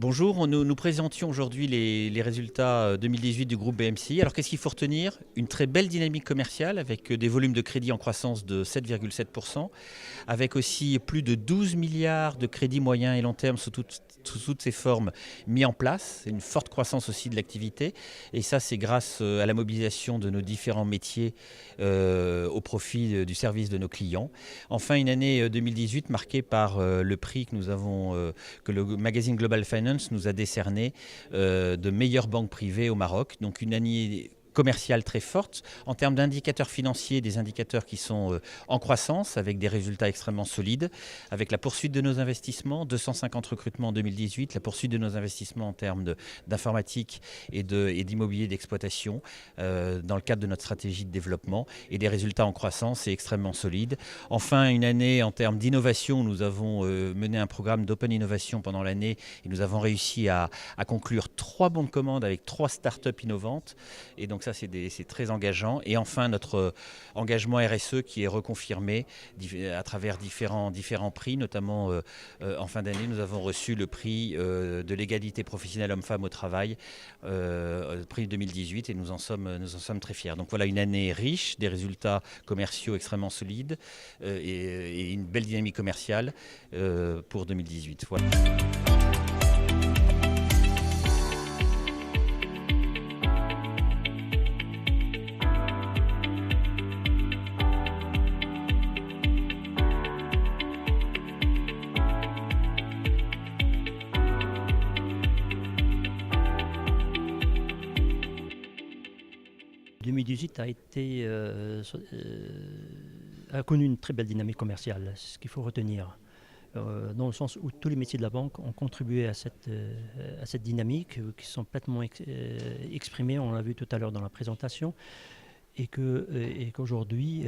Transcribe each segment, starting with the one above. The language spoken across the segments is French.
Bonjour, nous présentions aujourd'hui les résultats 2018 du groupe BMCI. Alors qu'est-ce qu'il faut retenir? Une très belle dynamique commerciale avec des volumes de crédit en croissance de 7,7%, avec aussi plus de 12 milliards de crédits moyens et long terme sous toutes ces formes mis en place. C'est une forte croissance aussi de l'activité et ça c'est grâce à la mobilisation de nos différents métiers au profit du service de nos clients. Enfin une année 2018 marquée par le prix que nous avons, que le magazine Global Finance nous a décerné de meilleure banque privée au Maroc. Donc une année commerciale très forte. En termes d'indicateurs financiers, des indicateurs qui sont en croissance avec des résultats extrêmement solides, avec la poursuite de nos investissements, 250 recrutements en 2018, la poursuite de nos investissements en termes d'informatique et d'immobilier d'exploitation dans le cadre de notre stratégie de développement et des résultats en croissance et extrêmement solides. Enfin, une année en termes d'innovation, nous avons mené un programme d'open innovation pendant l'année et nous avons réussi à conclure 3 bons de commande avec 3 startups innovantes et donc ça c'est très engageant. Et enfin notre engagement RSE qui est reconfirmé à travers différents prix, notamment en fin d'année nous avons reçu le prix de l'égalité professionnelle homme-femme au travail, prix 2018 et nous en sommes très fiers. Donc voilà une année riche, des résultats commerciaux extrêmement solides et une belle dynamique commerciale pour 2018. Voilà. 2018 a connu une très belle dynamique commerciale, c'est ce qu'il faut retenir, dans le sens où tous les métiers de la banque ont contribué à cette dynamique, qui sont pleinement exprimés, on l'a vu tout à l'heure dans la présentation, et qu'aujourd'hui,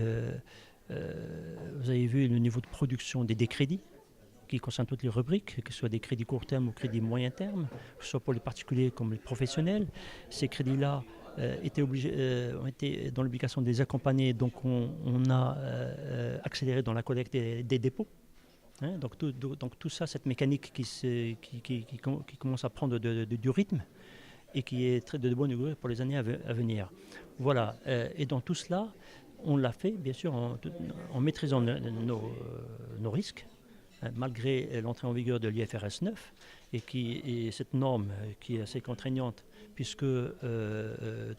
vous avez vu le niveau de production des crédits, qui concerne toutes les rubriques, que ce soit des crédits court terme ou crédits moyen terme, que ce soit pour les particuliers comme les professionnels. Ces crédits-là ont été dans l'obligation de les accompagner, donc on a accéléré dans la collecte des dépôts. Donc tout ça, cette mécanique qui commence à prendre du rythme et qui est très de bonne augure pour les années à venir. Voilà, et dans tout cela, on l'a fait bien sûr en maîtrisant nos risques, malgré l'entrée en vigueur de l'IFRS 9, et cette norme qui est assez contraignante, puisque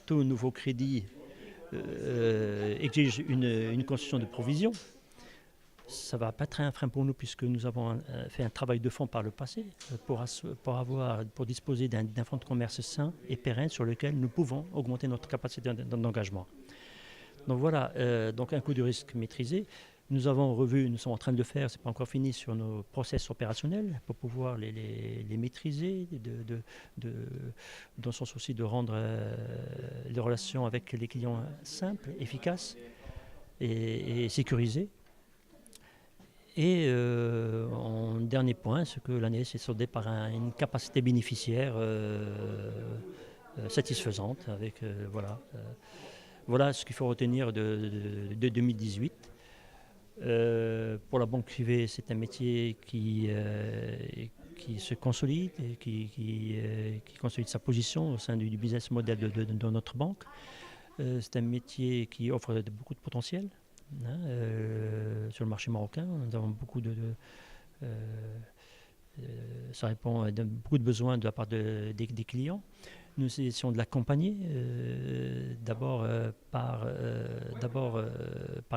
tout nouveau crédit exige une constitution de provision. Ça ne va pas être un frein pour nous, puisque nous avons fait un travail de fond par le passé pour disposer d'un fonds de commerce sain et pérenne sur lequel nous pouvons augmenter notre capacité d'engagement. Donc voilà, donc un coût du risque maîtrisé. Nous sommes en train de le faire, ce n'est pas encore fini, sur nos process opérationnels pour pouvoir les maîtriser, dans le sens aussi de rendre les relations avec les clients simples, efficaces et sécurisées. Et en dernier point, c'est que l'année s'est soldée par une capacité bénéficiaire satisfaisante. Voilà ce qu'il faut retenir de 2018. Pour la banque privée, c'est un métier qui se consolide et qui consolide sa position au sein du business model de notre banque. C'est un métier qui offre beaucoup de potentiel sur le marché marocain. Nous avons ça répond à beaucoup de besoins de la part des clients. Nous essayons de l'accompagner d'abord par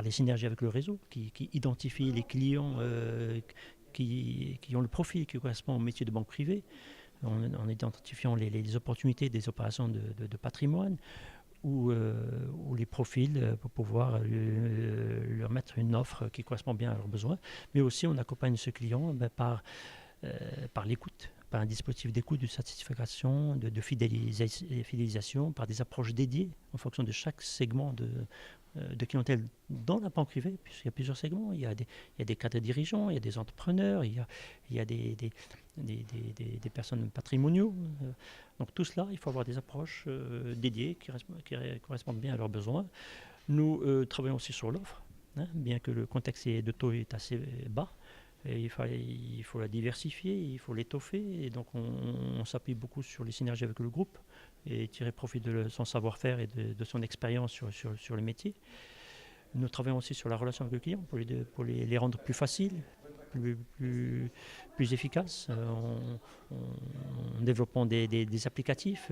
les synergies avec le réseau qui identifie les clients qui ont le profil qui correspond au métier de banque privée, en identifiant les opportunités des opérations de patrimoine ou les profils pour pouvoir leur mettre une offre qui correspond bien à leurs besoins. Mais aussi on accompagne ce client par l'écoute, par un dispositif d'écoute, de certification, de fidélisation, par des approches dédiées en fonction de chaque segment de clientèle dans la banque privée, puisqu'il y a plusieurs segments. Il y a des cadres dirigeants, il y a des entrepreneurs, il y a des personnes patrimoniaux. Donc tout cela, il faut avoir des approches dédiées qui correspondent bien à leurs besoins. Nous travaillons aussi sur l'offre, bien que le contexte de taux est assez bas. Et il faut la diversifier, il faut l'étoffer. Et donc on s'appuie beaucoup sur les synergies avec le groupe et tirer profit de son savoir-faire et de son expérience sur le métier. Nous travaillons aussi sur la relation avec le client pour les rendre plus faciles, plus efficaces, en développant des applicatifs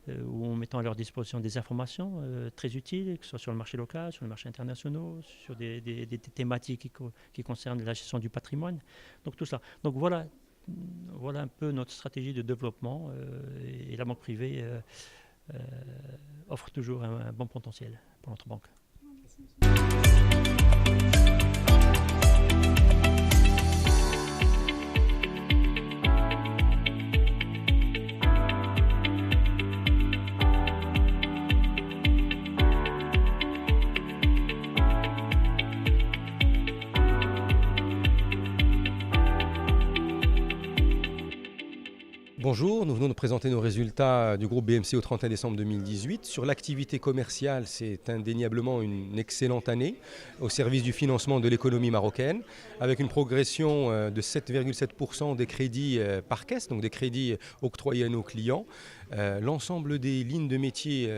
ou en mettant à leur disposition des informations très utiles, que ce soit sur le marché local, sur le marché international, sur des thématiques qui concernent la gestion du patrimoine. Donc tout ça. Donc voilà un peu notre stratégie de développement et la banque privée offre toujours un bon potentiel pour notre banque. Bonjour, nous venons de présenter nos résultats du groupe BMC au 31 décembre 2018. Sur l'activité commerciale, c'est indéniablement une excellente année au service du financement de l'économie marocaine, avec une progression de 7,7% des crédits par caisse, donc des crédits octroyés à nos clients. L'ensemble des lignes de métier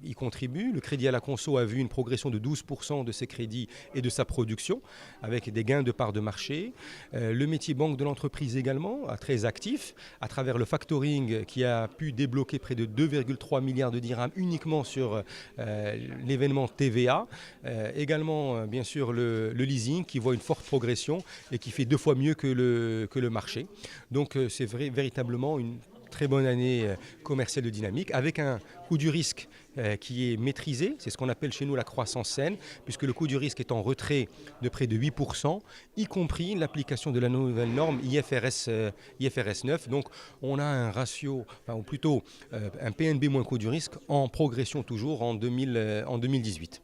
y contribuent. Le crédit à la conso a vu une progression de 12% de ses crédits et de sa production, avec des gains de part de marché. Le métier banque de l'entreprise également, très actif, à travers le factoring qui a pu débloquer près de 2,3 milliards de dirhams uniquement sur l'événement TVA. Également, bien sûr, le leasing qui voit une forte progression et qui fait 2 fois mieux que le marché. Donc c'est véritablement une très bonne année commerciale de dynamique, avec un coût du risque qui est maîtrisé. C'est ce qu'on appelle chez nous la croissance saine, puisque le coût du risque est en retrait de près de 8%, y compris l'application de la nouvelle norme IFRS 9. Donc on a un ratio, ou plutôt un PNB moins coût du risque en progression toujours en 2018.